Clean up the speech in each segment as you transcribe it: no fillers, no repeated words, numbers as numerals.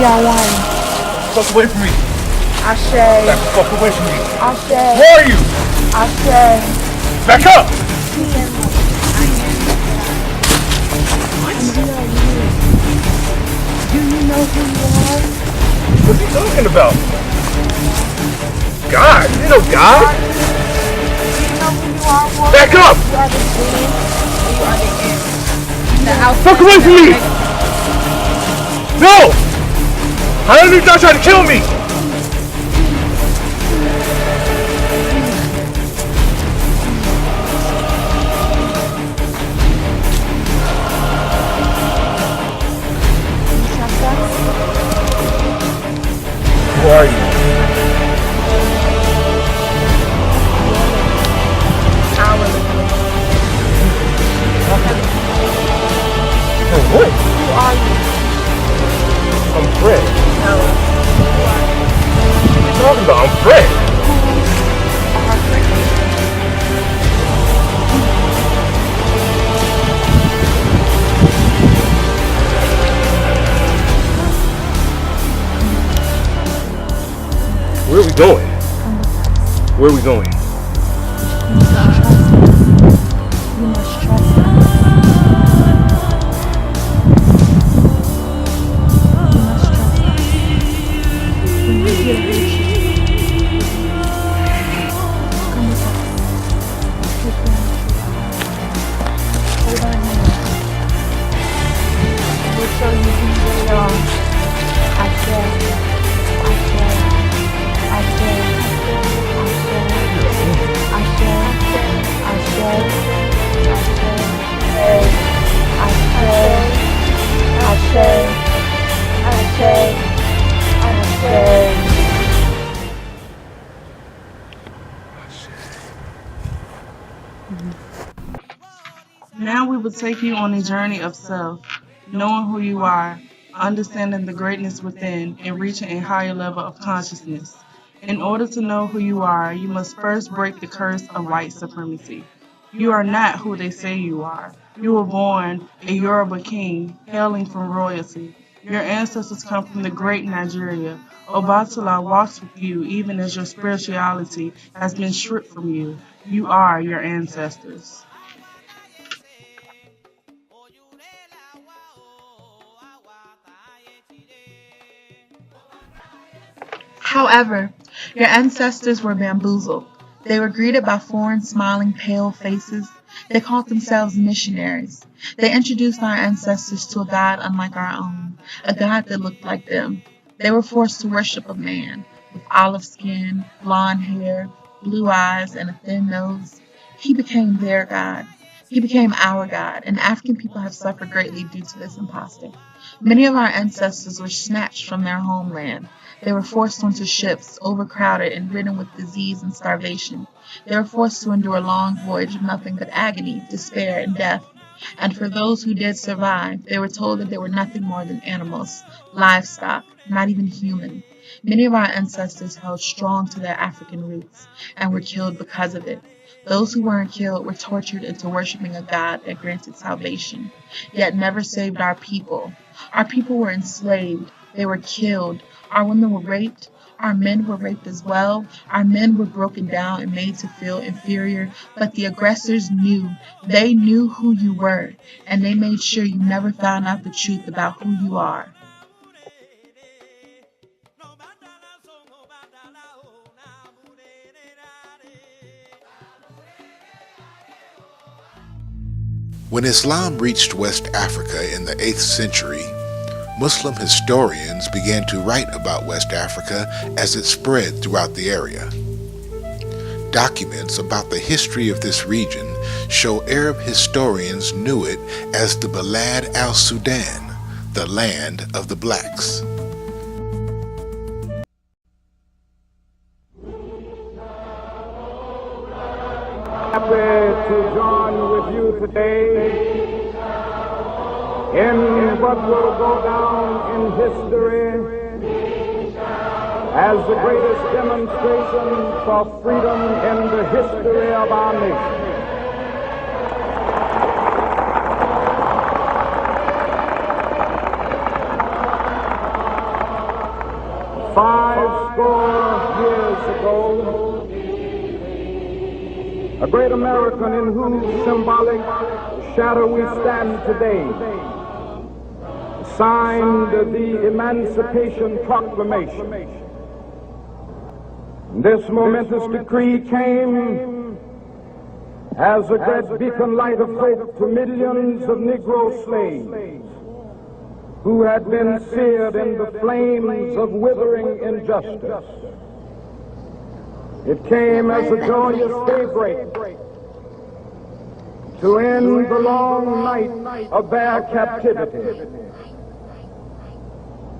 are one. Fuck away from me. Ashe. Back the fuck away from me. Ashe. Who are you? Ashe. Back up! And who are you? Do you know who you are? What's he talking about? God? You know God? Do you know who you are, warrior? Back up! You are the beginning and you are the end. The Alpha. Fuck away from me! No! How did you not try to kill me? Who are you? Oh, what? Who are you? I'm Fred. Tell us. What are you talking about? I'm Fred. Where are we going? Where are we going? You must trust us. You must trust us. When we hear you, come with us. Take them. Hold our hands. We'll show you who you really are. I said. Now we will take you on a journey of self, knowing who you are, understanding the greatness within, and reaching a higher level of consciousness. In order to know who you are, you must first break the curse of white supremacy. You are not who they say you are. You were born a Yoruba king, hailing from royalty. Your ancestors come from the great Nigeria. Obatala walks with you even as your spirituality has been stripped from you. You are your ancestors. However, your ancestors were bamboozled. They were greeted by foreign, smiling, pale faces. They called themselves missionaries. They introduced our ancestors to a God unlike our own, a God that looked like them. They were forced to worship a man with olive skin, blonde hair, blue eyes, and a thin nose. He became their God. He became our God, and African people have suffered greatly due to this impostor. Many of our ancestors were snatched from their homeland. They were forced onto ships, overcrowded and ridden with disease and starvation. They were forced to endure a long voyage of nothing but agony, despair, and death. And for those who did survive, they were told that they were nothing more than animals, livestock, not even human. Many of our ancestors held strong to their African roots and were killed because of it. Those who weren't killed were tortured into worshiping a God that granted salvation, yet never saved our people. Our people were enslaved. They were killed. Our women were raped. Our men were raped as well. Our men were broken down and made to feel inferior. But the aggressors knew. They knew who you were, and they made sure you never found out the truth about who you are. When Islam reached West Africa in the 8th century, Muslim historians began to write about West Africa as it spread throughout the area. Documents about the history of this region show Arab historians knew it as the Balad al-Sudan, the land of the blacks. Happy to join with you today in what will go down in history as the greatest demonstration for freedom in the history of our nation. score years ago, a great American in whose symbolic shadow we stand today signed the Emancipation Proclamation. This momentous decree came as a great beacon light of hope to millions of Negro slaves who had been seared in the flames of withering injustice. It came as a joyous daybreak to end the long night of their captivity.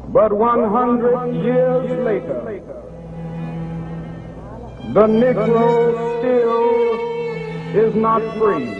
But 100 years later, the Negro still is not free.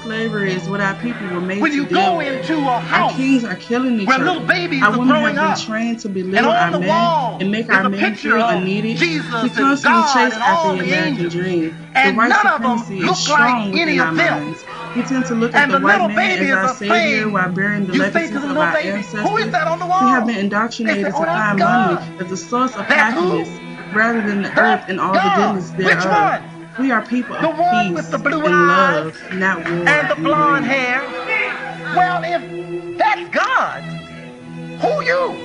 Slavery is what our people were made when to you deal go with. into a house Our kings are killing each where other. little babies Our are women growing have up, been trained to and belittle on our the men wall and make is our a men picture feel of unneeded. Jesus We and constantly God chase and after all the the American angels, dream. The and white none of them supremacy is look strong like any within our of them. minds. We tend to look at And the the white little man as babies our are savior saying, while burying the you say to legacies the of little our baby, who is ancestors. that on the We have wall? been They say, indoctrinated oh, to that's find money God. as the source of That's who? happiness rather than the earth That's and all the God. goodness Which thereof. one? We are people The of one with the peace blue and eyes love, not war and the and blonde greed. hair? Well, if that's God, who you?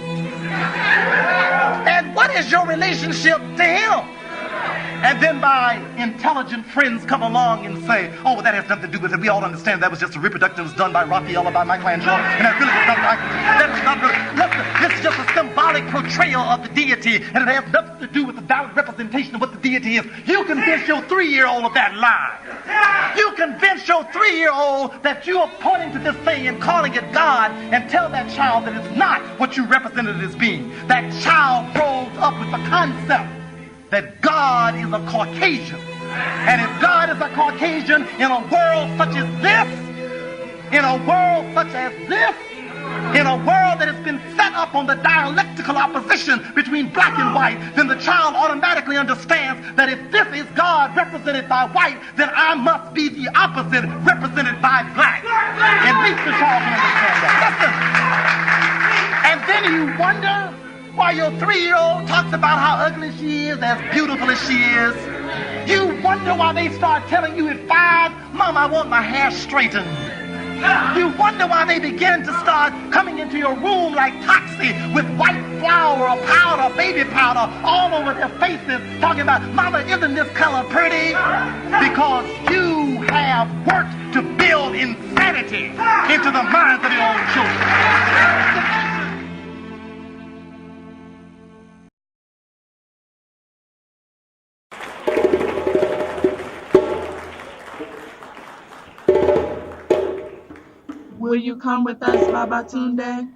And what is your relationship to him? And then my intelligent friends come along and say, oh, well, that has nothing to do with it. We all understand that was just a reproduction that was done by Raphael or by Michelangelo. And that really is not this is just a symbolic portrayal of the deity. And it has nothing to do with the valid representation of what the deity is. You convince your 3-year-old of that lie. You convince your 3-year-old that you are pointing to this thing and calling it God, and tell that child that it's not what you represented it as being. That child grows up with the concept that God is a Caucasian. And if God is a Caucasian in a world such as this, in a world such as this, in a world that has been set up on the dialectical opposition between black and white, then the child automatically understands that if this is God represented by white, then I must be the opposite represented by black. At least the child can understand that. Listen. And then you wonder why your 3-year-old talks about how ugly she is, as beautiful as she is. You wonder why they start telling you at 5, Mom, I want my hair straightened. You wonder why they begin to start coming into your room like Toxie with white flour or powder, baby powder, all over their faces, talking about, Mama, isn't this color pretty? Because you have worked to build insanity into the minds of your own children. Will you come with us, Babatunde?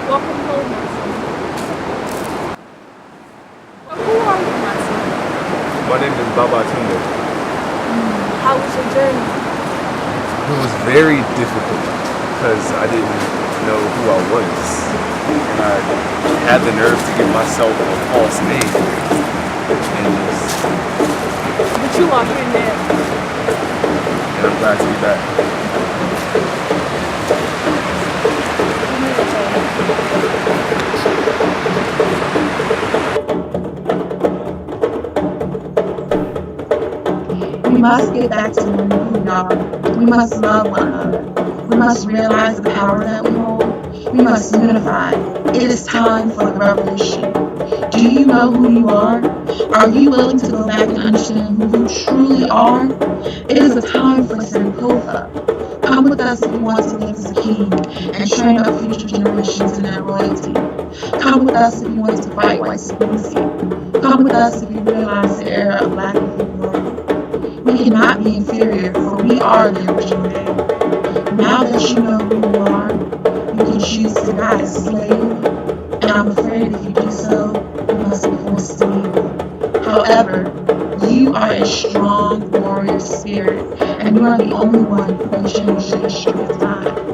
Welcome home, my son. Well, who are you, my son? My name is Babatunde. How was your journey? It was very difficult because I didn't know who I was. And I had the nerve to give myself a false name. And But you are here now. I'm glad to be back. We must get back to who we are. We must love one another. We must realize the power that we hold. We must unify. It is time for the revolution. Do you know who you are? Are you willing to go back and understand who you truly are? It is a time for Sankofa. Come with us if you want to live as a king and train up future generations in their royalty. Come with us if you want to fight white supremacy. Come with us if you realize the era of black inferiority. We cannot be inferior, for we are the original man. Now that you know who you are, you can choose to die a slave, and I'm afraid if you do so, you must be forced to leave. However, you are a strong warrior spirit, and you are the only one who can change the history of time.